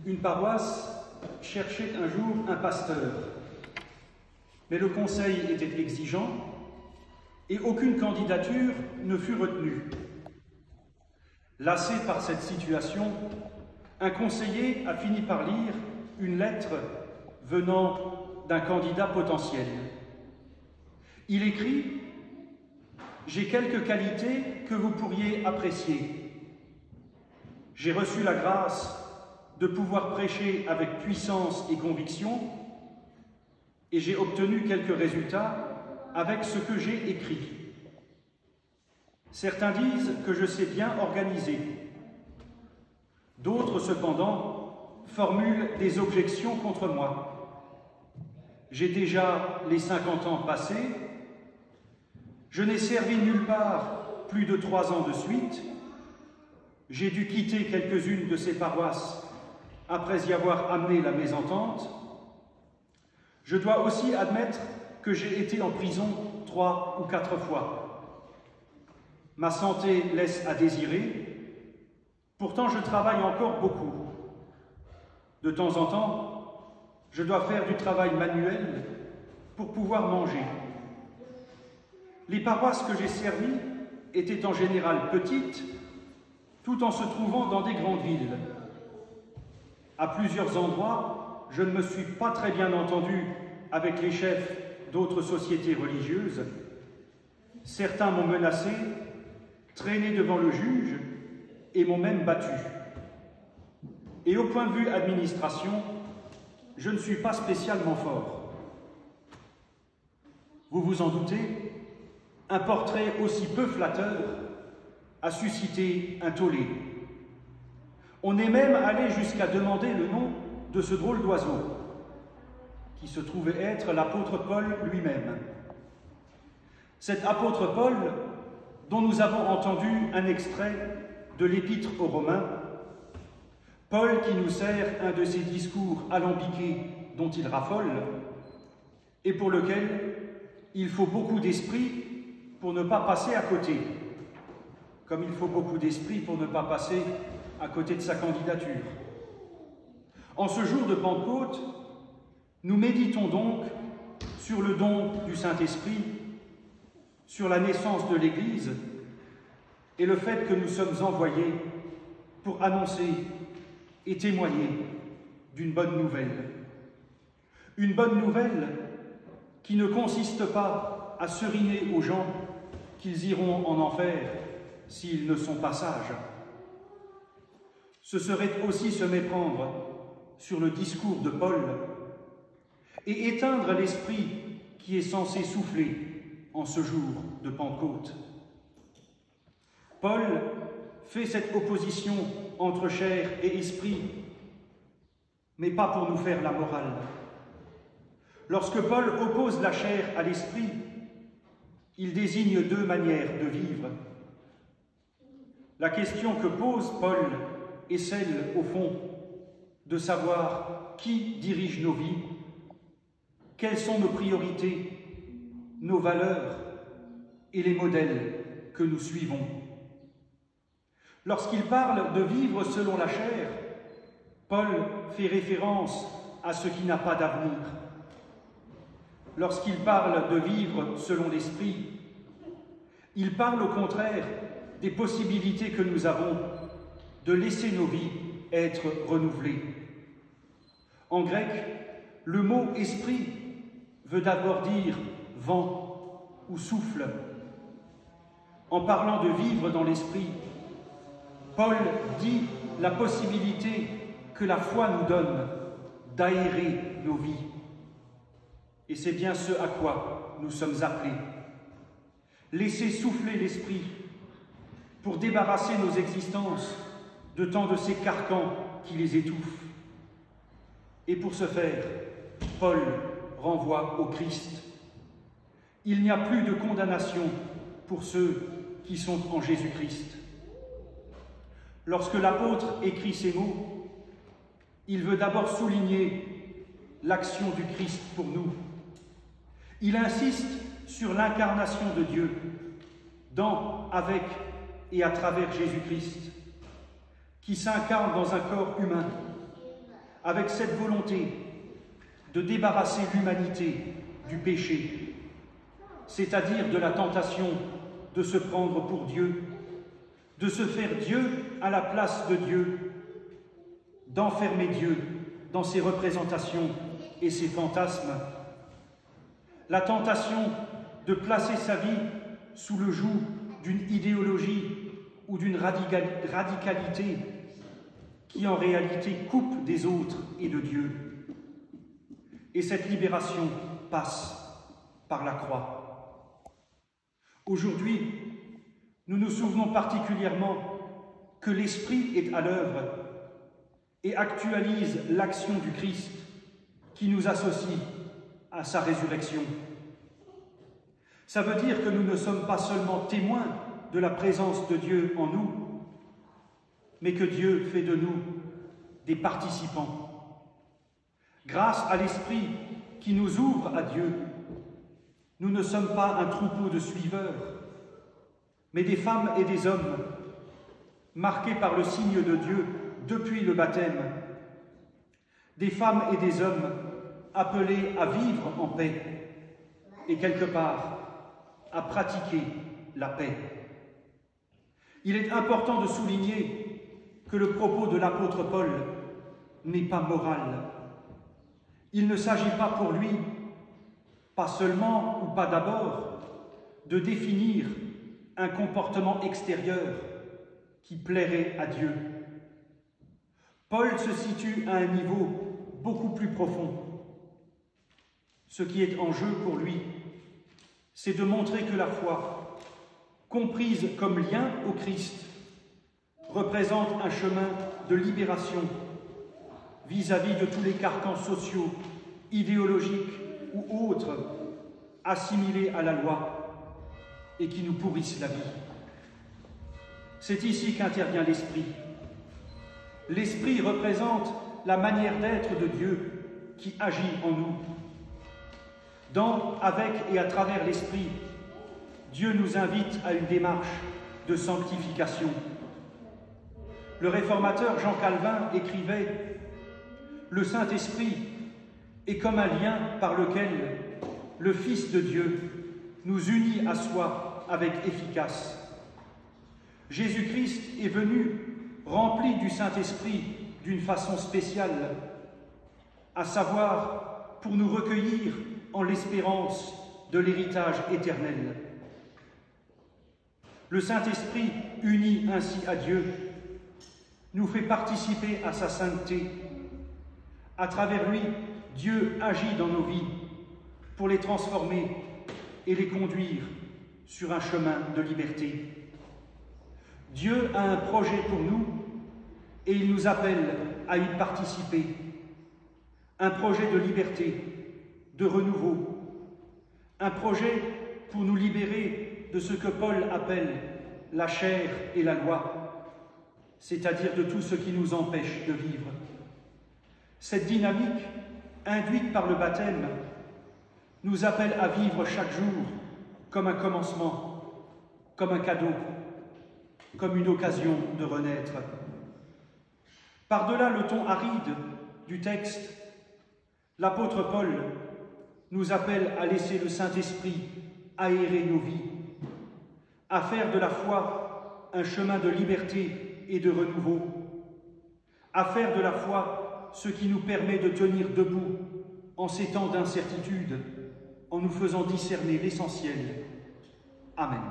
Une paroisse cherchait un jour un pasteur, mais le conseil était exigeant et aucune candidature ne fut retenue. Lassé par cette situation, un conseiller a fini par lire une lettre venant d'un candidat potentiel. Il écrit « J'ai quelques qualités que vous pourriez apprécier. J'ai reçu la grâce de pouvoir prêcher avec puissance et conviction, et j'ai obtenu quelques résultats avec ce que j'ai écrit. Certains disent que je sais bien organiser. D'autres, cependant, formulent des objections contre moi. J'ai déjà les 50 ans passés, je n'ai servi nulle part plus de 3 ans de suite, j'ai dû quitter quelques-unes de ces paroisses après y avoir amené la mésentente. Je dois aussi admettre que j'ai été en prison 3 ou 4 fois. Ma santé laisse à désirer, pourtant je travaille encore beaucoup. De temps en temps, je dois faire du travail manuel pour pouvoir manger. Les paroisses que j'ai servies étaient en général petites, tout en se trouvant dans des grandes villes. À plusieurs endroits, je ne me suis pas très bien entendu avec les chefs d'autres sociétés religieuses. Certains m'ont menacé, traîné devant le juge et m'ont même battu. Et au point de vue administration, je ne suis pas spécialement fort. Vous vous en doutez, un portrait aussi peu flatteur a suscité un tollé. On est même allé jusqu'à demander le nom de ce drôle d'oiseau, qui se trouvait être l'apôtre Paul lui-même. Cet apôtre Paul, dont nous avons entendu un extrait de l'Épître aux Romains, Paul qui nous sert un de ses discours alambiqués dont il raffole, et pour lequel il faut beaucoup d'esprit pour ne pas passer à côté, comme il faut beaucoup d'esprit pour ne pas passer à côté de sa candidature. En ce jour de Pentecôte, nous méditons donc sur le don du Saint-Esprit, sur la naissance de l'Église et le fait que nous sommes envoyés pour annoncer et témoigner d'une bonne nouvelle. Une bonne nouvelle qui ne consiste pas à seriner aux gens qu'ils iront en enfer s'ils ne sont pas sages. Ce serait aussi se méprendre sur le discours de Paul et éteindre l'esprit qui est censé souffler en ce jour de Pentecôte. Paul fait cette opposition entre chair et esprit, mais pas pour nous faire la morale. Lorsque Paul oppose la chair à l'esprit, il désigne 2 manières de vivre. La question que pose Paul est celle, au fond, de savoir qui dirige nos vies, quelles sont nos priorités, nos valeurs et les modèles que nous suivons. Lorsqu'il parle de vivre selon la chair, Paul fait référence à ce qui n'a pas d'avenir. Lorsqu'il parle de vivre selon l'esprit, il parle au contraire des possibilités que nous avons de laisser nos vies être renouvelées. En grec, le mot « esprit » veut d'abord dire « vent » ou « souffle ». En parlant de vivre dans l'esprit, Paul dit la possibilité que la foi nous donne d'aérer nos vies. Et c'est bien ce à quoi nous sommes appelés. Laisser souffler l'esprit pour débarrasser nos existences de tant de ces carcans qui les étouffent. Et pour ce faire, Paul renvoie au Christ. Il n'y a plus de condamnation pour ceux qui sont en Jésus-Christ. Lorsque l'apôtre écrit ces mots, il veut d'abord souligner l'action du Christ pour nous. Il insiste sur l'incarnation de Dieu dans, avec et à travers Jésus-Christ, qui s'incarne dans un corps humain avec cette volonté de débarrasser l'humanité du péché, c'est-à-dire de la tentation de se prendre pour Dieu, de se faire Dieu à la place de Dieu, d'enfermer Dieu dans ses représentations et ses fantasmes, la tentation de placer sa vie sous le joug d'une idéologie ou d'une radicalité qui en réalité coupe des autres et de Dieu. Et cette libération passe par la croix. Aujourd'hui, nous nous souvenons particulièrement que l'Esprit est à l'œuvre et actualise l'action du Christ qui nous associe à sa résurrection. Ça veut dire que nous ne sommes pas seulement témoins de la présence de Dieu en nous, mais que Dieu fait de nous des participants. Grâce à l'Esprit qui nous ouvre à Dieu, nous ne sommes pas un troupeau de suiveurs, mais des femmes et des hommes marqués par le signe de Dieu depuis le baptême, des femmes et des hommes appelés à vivre en paix et quelque part à pratiquer la paix. Il est important de souligner que le propos de l'apôtre Paul n'est pas moral. Il ne s'agit pas pour lui, pas seulement ou pas d'abord, de définir un comportement extérieur qui plairait à Dieu. Paul se situe à un niveau beaucoup plus profond. Ce qui est en jeu pour lui, c'est de montrer que la foi, comprise comme lien au Christ, représente un chemin de libération vis-à-vis de tous les carcans sociaux, idéologiques ou autres, assimilés à la loi et qui nous pourrissent la vie. C'est ici qu'intervient l'Esprit. L'Esprit représente la manière d'être de Dieu qui agit en nous. Dans, avec et à travers l'Esprit, Dieu nous invite à une démarche de sanctification. Le réformateur Jean Calvin écrivait « Le Saint-Esprit est comme un lien par lequel le Fils de Dieu nous unit à soi avec efficace. Jésus-Christ est venu rempli du Saint-Esprit d'une façon spéciale, à savoir pour nous recueillir en l'espérance de l'héritage éternel. Le Saint-Esprit, uni ainsi à Dieu, nous fait participer à sa sainteté. À travers lui, Dieu agit dans nos vies pour les transformer et les conduire sur un chemin de liberté. Dieu a un projet pour nous et il nous appelle à y participer. Un projet de liberté, de renouveau, un projet pour nous libérer de ce que Paul appelle la chair et la loi, c'est-à-dire de tout ce qui nous empêche de vivre. Cette dynamique, induite par le baptême, nous appelle à vivre chaque jour comme un commencement, comme un cadeau, comme une occasion de renaître. Par-delà le ton aride du texte, l'apôtre Paul nous appelle à laisser le Saint-Esprit aérer nos vies, à faire de la foi un chemin de liberté et de renouveau, à faire de la foi ce qui nous permet de tenir debout en ces temps d'incertitude, en nous faisant discerner l'essentiel. Amen.